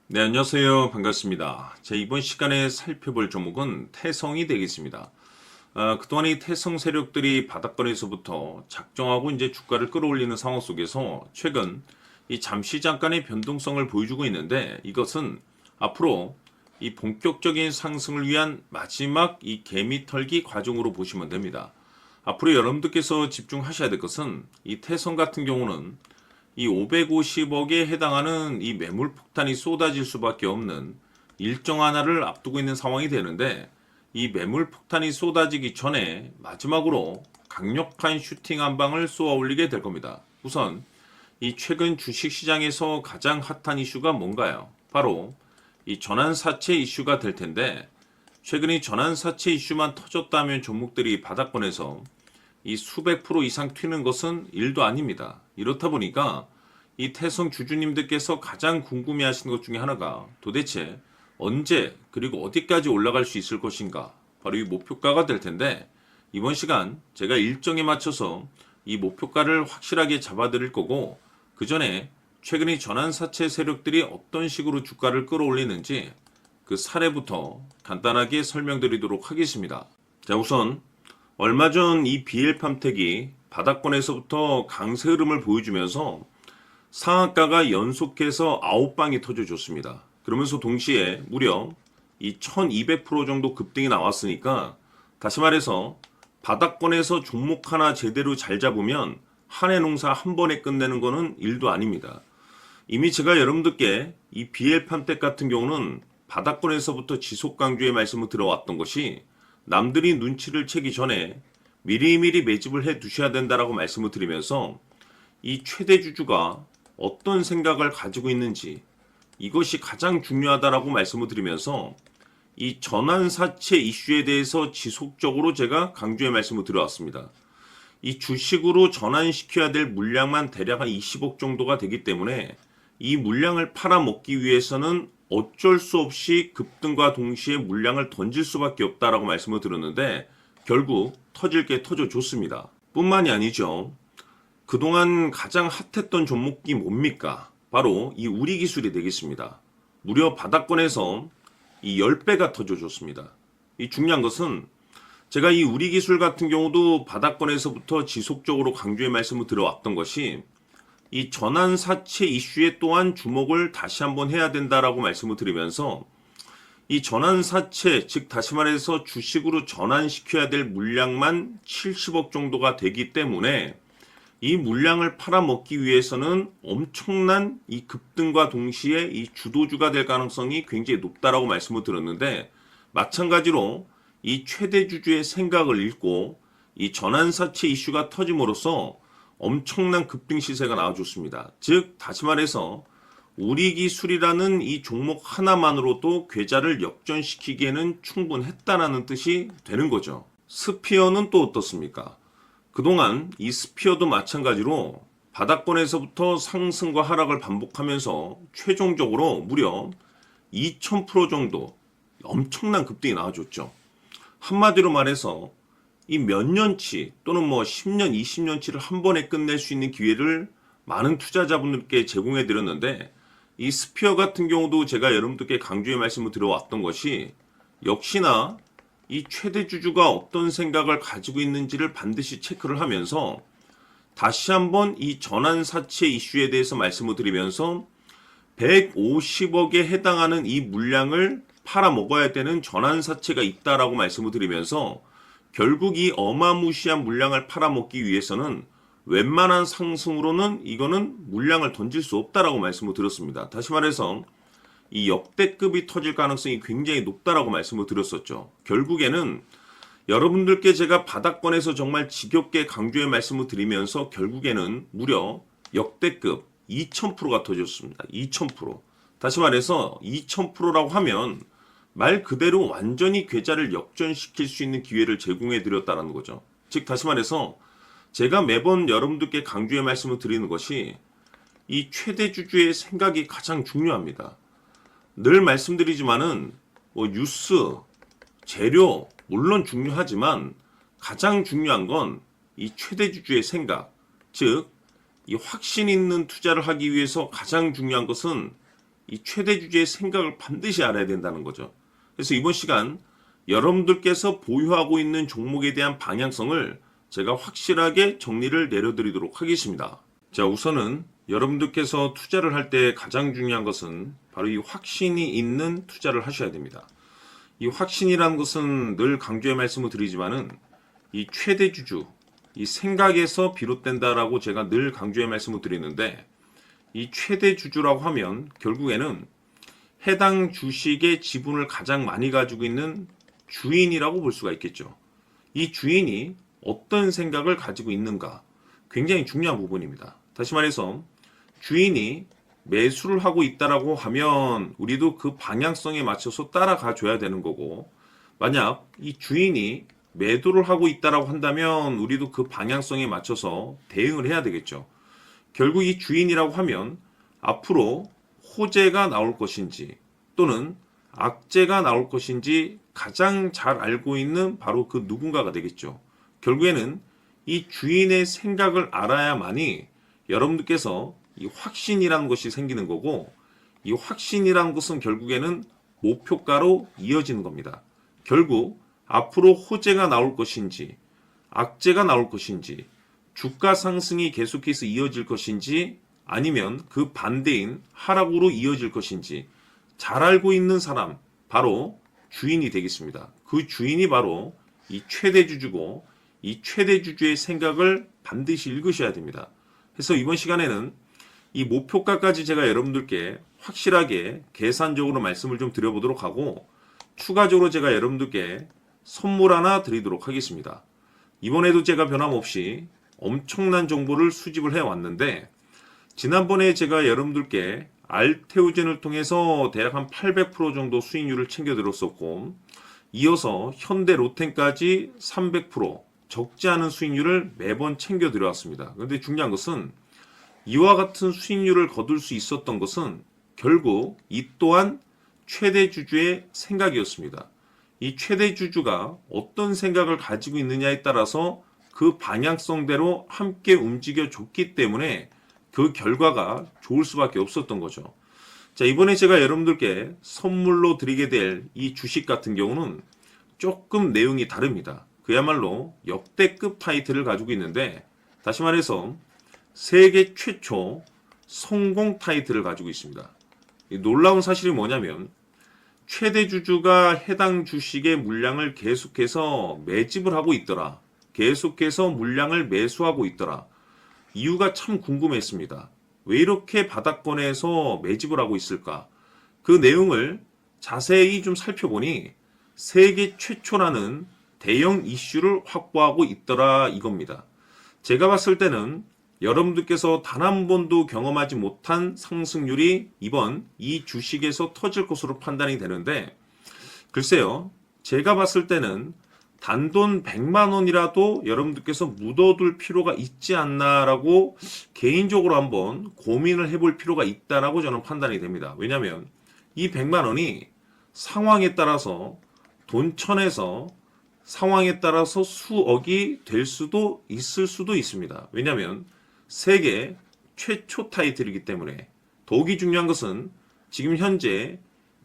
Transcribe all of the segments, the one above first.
네, 안녕하세요. 반갑습니다. 이번 시간에 살펴볼 종목은 태성이 되겠습니다. 그동안 이 태성 세력들이 바닥권에서부터 작정하고 이제 주가를 끌어올리는 상황 속에서 최근 이 잠시 잠깐의 변동성을 보여주고 있는데, 이것은 앞으로 이 본격적인 상승을 위한 마지막 이 개미 털기 과정으로 보시면 됩니다. 앞으로 여러분들께서 집중하셔야 될 것은 이 태성 같은 경우는 이 550억에 해당하는 이 매물 폭탄이 쏟아질 수밖에 없는 일정 하나를 앞두고 있는 상황이 되는데, 이 매물 폭탄이 쏟아지기 전에 마지막으로 강력한 슈팅 한 방을 쏘아 올리게 될 겁니다. 우선 이 최근 주식시장에서 가장 핫한 이슈가 뭔가요? 바로 이 전환사채 이슈가 될 텐데, 최근 이 전환사채 이슈만 터졌다면 종목들이 바닥권에서 이 수백 프로 이상 튀는 것은 일도 아닙니다. 이렇다 보니까 이 태성 주주님들께서 가장 궁금해하시는 것 중에 하나가 도대체 언제 그리고 어디까지 올라갈 수 있을 것인가, 바로 이 목표가가 될 텐데, 이번 시간 제가 일정에 맞춰서 이 목표가를 확실하게 잡아드릴 거고, 그 전에 최근 이 전환사채 세력들이 어떤 식으로 주가를 끌어올리는지 그 사례부터 간단하게 설명드리도록 하겠습니다. 우선 얼마 전 이 BL팜텍이 바닥권에서부터 강세 흐름을 보여주면서 상한가가 연속해서 9방이 터져줬습니다. 그러면서 동시에 무려 이 1200% 정도 급등이 나왔으니까, 다시 말해서 바닥권에서 종목 하나 제대로 잘 잡으면 한 해 농사 한 번에 끝내는 거는 일도 아닙니다. 이미 제가 여러분들께 이 BL팜텍 같은 경우는 바닥권에서부터 지속 강조의 말씀을 들어왔던 것이, 남들이 눈치를 채기 전에 미리미리 매집을 해 두셔야 된다라고 말씀을 드리면서 이 최대 주주가 어떤 생각을 가지고 있는지, 이것이 가장 중요하다라고 말씀을 드리면서 이 전환사채 이슈에 대해서 지속적으로 제가 강조의 말씀을 드려왔습니다. 이 주식으로 전환시켜야 될 물량만 대략 한 20억 정도가 되기 때문에 이 물량을 팔아먹기 위해서는 어쩔 수 없이 급등과 동시에 물량을 던질 수밖에 없다라고 말씀을 드렸는데, 결국 터질 게 터져줬습니다. 뿐만이 아니죠. 그동안 가장 핫했던 종목이 뭡니까? 바로 이 우리기술이 되겠습니다. 무려 바닥권에서 이 10배가 터져줬습니다. 이 중요한 것은 제가 이 우리기술 같은 경우도 바닥권에서부터 지속적으로 강조의 말씀을 드려왔던 것이, 이 전환사채 이슈에 또한 주목을 다시 한번 해야 된다라고 말씀을 드리면서, 이 전환사채, 즉 다시 말해서 주식으로 전환시켜야 될 물량만 70억 정도가 되기 때문에 이 물량을 팔아먹기 위해서는 엄청난 이 급등과 동시에 이 주도주가 될 가능성이 굉장히 높다라고 말씀을 드렸는데, 마찬가지로 이 최대 주주의 생각을 읽고 이 전환사채 이슈가 터짐으로써 엄청난 급등 시세가 나와줬습니다. 즉 다시 말해서 우리기술이라는 이 종목 하나만으로도 계좌를 역전시키기에는 충분했다라는 뜻이 되는 거죠. 스피어는 또 어떻습니까? 그동안 이 스피어도 마찬가지로 바닥권에서부터 상승과 하락을 반복하면서 최종적으로 무려 2000% 정도 엄청난 급등이 나와줬죠. 한마디로 말해서 이 몇 년치 또는 뭐 10년, 20년치를 한 번에 끝낼 수 있는 기회를 많은 투자자분들께 제공해 드렸는데, 이 스피어 같은 경우도 제가 여러분들께 강조의 말씀을 드려왔던 것이, 역시나 이 최대 주주가 어떤 생각을 가지고 있는지를 반드시 체크를 하면서 다시 한번 이 전환사채 이슈에 대해서 말씀을 드리면서 150억에 해당하는 이 물량을 팔아먹어야 되는 전환사채가 있다라고 말씀을 드리면서, 결국 이 어마무시한 물량을 팔아먹기 위해서는 웬만한 상승으로는 이거는 물량을 던질 수 없다라고 말씀을 드렸습니다. 다시 말해서 이 역대급이 터질 가능성이 굉장히 높다라고 말씀을 드렸었죠. 결국에는 여러분들께 제가 바닥권에서 정말 지겹게 강조의 말씀을 드리면서 결국에는 무려 역대급 2000%가 터졌습니다. 2000%. 다시 말해서 2000%라고 하면 말 그대로 완전히 계좌를 역전시킬 수 있는 기회를 제공해 드렸다는 거죠. 즉 다시 말해서 제가 매번 여러분들께 강조의 말씀을 드리는 것이, 이 최대 주주의 생각이 가장 중요합니다. 늘 말씀드리지만은 뭐 뉴스, 재료 물론 중요하지만 가장 중요한 건 이 최대 주주의 생각, 즉 이 확신 있는 투자를 하기 위해서 가장 중요한 것은 이 최대 주주의 생각을 반드시 알아야 된다는 거죠. 그래서 이번 시간 여러분들께서 보유하고 있는 종목에 대한 방향성을 제가 확실하게 정리를 내려드리도록 하겠습니다. 자, 우선은 여러분들께서 투자를 할 때 가장 중요한 것은 바로 이 확신이 있는 투자를 하셔야 됩니다. 이 확신이라는 것은 늘 강조의 말씀을 드리지만은 이 최대 주주, 이 생각에서 비롯된다라고 제가 늘 강조의 말씀을 드리는데, 이 최대 주주라고 하면 결국에는 해당 주식의 지분을 가장 많이 가지고 있는 주인이라고 볼 수가 있겠죠. 이 주인이 어떤 생각을 가지고 있는가, 굉장히 중요한 부분입니다. 다시 말해서 주인이 매수를 하고 있다라고 하면 우리도 그 방향성에 맞춰서 따라가 줘야 되는 거고, 만약 이 주인이 매도를 하고 있다라고 한다면 우리도 그 방향성에 맞춰서 대응을 해야 되겠죠. 결국 이 주인이라고 하면 앞으로 호재가 나올 것인지 또는 악재가 나올 것인지 가장 잘 알고 있는 바로 그 누군가가 되겠죠. 결국에는 이 주인의 생각을 알아야만이 여러분들께서 이 확신이라는 것이 생기는 거고, 이 확신이라는 것은 결국에는 목표가로 이어지는 겁니다. 결국 앞으로 호재가 나올 것인지 악재가 나올 것인지 주가 상승이 계속해서 이어질 것인지 아니면 그 반대인 하락으로 이어질 것인지 잘 알고 있는 사람, 바로 주인이 되겠습니다. 그 주인이 바로 이 최대 주주고, 이 최대 주주의 생각을 반드시 읽으셔야 됩니다. 그래서 이번 시간에는 이 목표가까지 제가 여러분들께 확실하게 계산적으로 말씀을 좀 드려보도록 하고, 추가적으로 제가 여러분들께 선물 하나 드리도록 하겠습니다. 이번에도 제가 변함없이 엄청난 정보를 수집을 해왔는데, 지난번에 제가 여러분들께 알테오젠을 통해서 대략 한 800% 정도 수익률을 챙겨드렸었고, 이어서 현대 로템까지 300% 적지 않은 수익률을 매번 챙겨드려왔습니다. 그런데 중요한 것은 이와 같은 수익률을 거둘 수 있었던 것은 결국 이 또한 최대 주주의 생각이었습니다. 이 최대 주주가 어떤 생각을 가지고 있느냐에 따라서 그 방향성대로 함께 움직여 줬기 때문에 그 결과가 좋을 수밖에 없었던 거죠. 자, 이번에 제가 여러분들께 선물로 드리게 될 이 주식 같은 경우는 조금 내용이 다릅니다. 그야말로 역대급 타이틀을 가지고 있는데, 다시 말해서 세계 최초 성공 타이틀을 가지고 있습니다. 이 놀라운 사실이 뭐냐면 최대 주주가 해당 주식의 물량을 계속해서 매집을 하고 있더라. 계속해서 물량을 매수하고 있더라. 이유가 참 궁금했습니다. 왜 이렇게 바닥권에서 매집을 하고 있을까? 그 내용을 자세히 좀 살펴보니 세계 최초라는 대형 이슈를 확보하고 있더라 이겁니다. 제가 봤을 때는 여러분들께서 단 한 번도 경험하지 못한 상승률이 이번 이 주식에서 터질 것으로 판단이 되는데, 글쎄요, 제가 봤을 때는 단돈 100만 원이라도 여러분들께서 묻어둘 필요가 있지 않나라고 개인적으로 한번 고민을 해볼 필요가 있다라고 저는 판단이 됩니다. 왜냐하면 이 100만 원이 상황에 따라서 돈천에서 상황에 따라서 수억이 될 수도 있을 수도 있습니다. 왜냐하면 세계 최초 타이틀이기 때문에. 더욱이 중요한 것은 지금 현재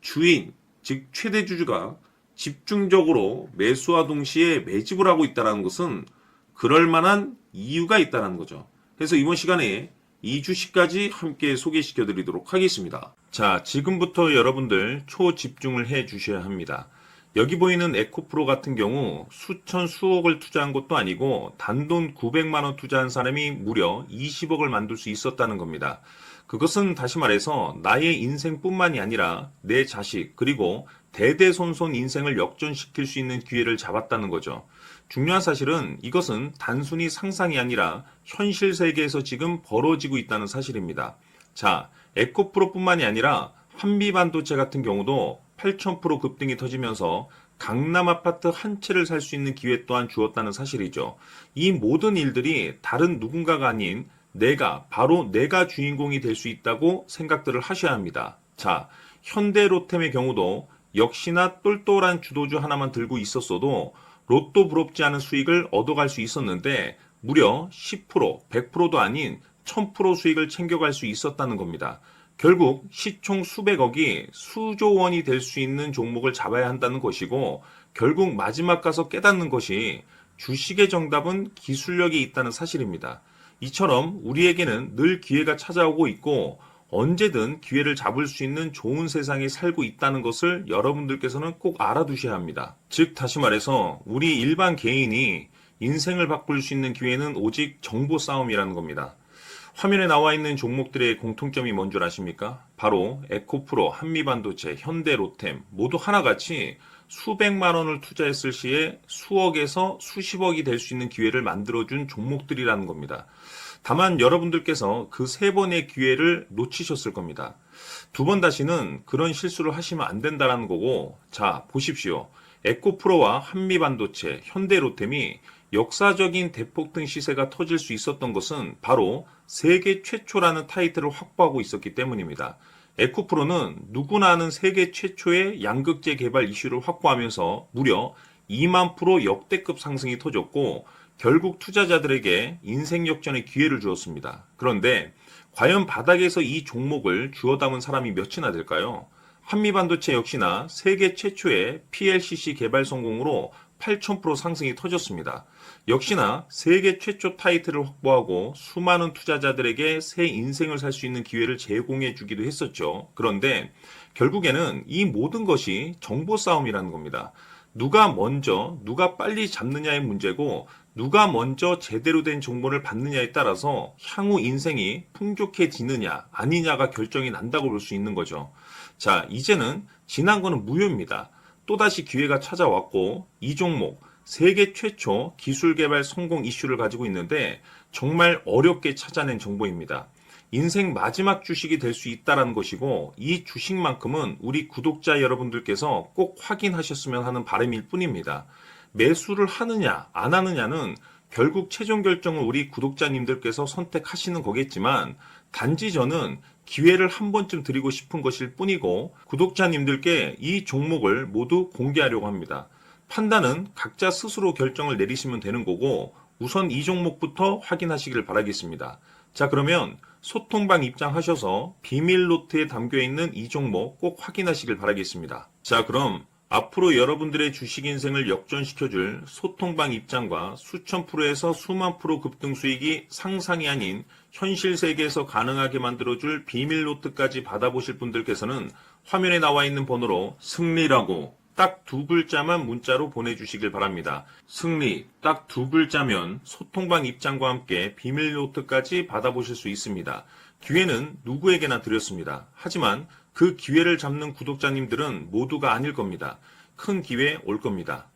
주인, 즉 최대 주주가 집중적으로 매수와 동시에 매집을 하고 있다는 것은 그럴 만한 이유가 있다는 거죠. 그래서 이번 시간에 이 주식까지 함께 소개시켜 드리도록 하겠습니다. 자, 지금부터 여러분들 초집중을 해 주셔야 합니다. 여기 보이는 에코프로 같은 경우 수천 수억을 투자한 것도 아니고 단돈 900만 원 투자한 사람이 무려 20억을 만들 수 있었다는 겁니다. 그것은 다시 말해서 나의 인생뿐만이 아니라 내 자식 그리고 대대손손 인생을 역전시킬 수 있는 기회를 잡았다는 거죠. 중요한 사실은 이것은 단순히 상상이 아니라 현실 세계에서 지금 벌어지고 있다는 사실입니다. 자, 에코프로뿐만이 아니라 한미반도체 같은 경우도 8,000% 급등이 터지면서 강남 아파트 한 채를 살 수 있는 기회 또한 주었다는 사실이죠. 이 모든 일들이 다른 누군가가 아닌 바로 내가 주인공이 될 수 있다고 생각들을 하셔야 합니다. 자, 현대로템의 경우도 역시나 똘똘한 주도주 하나만 들고 있었어도 로또 부럽지 않은 수익을 얻어갈 수 있었는데 무려 10%, 100%도 아닌 1000% 수익을 챙겨갈 수 있었다는 겁니다. 결국 시총 수백억이 수조 원이 될 수 있는 종목을 잡아야 한다는 것이고, 결국 마지막 가서 깨닫는 것이 주식의 정답은 기술력이 있다는 사실입니다. 이처럼 우리에게는 늘 기회가 찾아오고 있고 언제든 기회를 잡을 수 있는 좋은 세상에 살고 있다는 것을 여러분들께서는 꼭 알아두셔야 합니다. 즉 다시 말해서 우리 일반 개인이 인생을 바꿀 수 있는 기회는 오직 정보 싸움이라는 겁니다. 화면에 나와 있는 종목들의 공통점이 뭔 줄 아십니까? 바로 에코프로, 한미반도체, 현대로템 모두 하나같이 수백만 원을 투자했을 시에 수억에서 수십억이 될 수 있는 기회를 만들어준 종목들이라는 겁니다. 다만 여러분들께서 그 세 번의 기회를 놓치셨을 겁니다. 두 번 다시는 그런 실수를 하시면 안 된다는 거고, 자, 보십시오. 에코프로와 한미반도체, 현대로템이 역사적인 대폭등 시세가 터질 수 있었던 것은 바로 세계 최초라는 타이틀을 확보하고 있었기 때문입니다. 에코프로는 누구나 아는 세계 최초의 양극재 개발 이슈를 확보하면서 무려 2만 프로 역대급 상승이 터졌고 결국 투자자들에게 인생 역전의 기회를 주었습니다. 그런데 과연 바닥에서 이 종목을 주워 담은 사람이 몇이나 될까요? 한미반도체 역시나 세계 최초의 PLCC 개발 성공으로 8,000% 상승이 터졌습니다. 역시나 세계 최초 타이틀을 확보하고 수많은 투자자들에게 새 인생을 살 수 있는 기회를 제공해 주기도 했었죠. 그런데 결국에는 이 모든 것이 정보 싸움이라는 겁니다. 누가 먼저, 누가 빨리 잡느냐의 문제고 누가 먼저 제대로 된 정보를 받느냐에 따라서 향후 인생이 풍족해지느냐 아니냐가 결정이 난다고 볼 수 있는 거죠. 자, 이제는 지난 거는 무효입니다. 또다시 기회가 찾아왔고 이 종목 세계 최초 기술 개발 성공 이슈를 가지고 있는데 정말 어렵게 찾아낸 정보입니다. 인생 마지막 주식이 될 수 있다는 것이고 이 주식만큼은 우리 구독자 여러분들께서 꼭 확인하셨으면 하는 바람일 뿐입니다. 매수를 하느냐 안 하느냐는 결국 최종 결정을 우리 구독자님들께서 선택하시는 거겠지만 단지 저는 기회를 한 번쯤 드리고 싶은 것일 뿐이고 구독자님들께 이 종목을 모두 공개하려고 합니다. 판단은 각자 스스로 결정을 내리시면 되는 거고 우선 이 종목부터 확인하시길 바라겠습니다. 자, 그러면 소통방 입장하셔서 비밀 노트에 담겨있는 이 종목 꼭 확인하시길 바라겠습니다. 자, 그럼 앞으로 여러분들의 주식 인생을 역전시켜줄 소통방 입장과 수천 프로에서 수만 프로 급등 수익이 상상이 아닌 현실 세계에서 가능하게 만들어줄 비밀 노트까지 받아보실 분들께서는 화면에 나와 있는 번호로 승리라고 딱 두 글자만 문자로 보내주시길 바랍니다. 승리 딱 두 글자면 소통방 입장과 함께 비밀 노트까지 받아보실 수 있습니다. 기회는 누구에게나 드렸습니다. 하지만 그 기회를 잡는 구독자님들은 모두가 아닐 겁니다. 큰 기회 올 겁니다.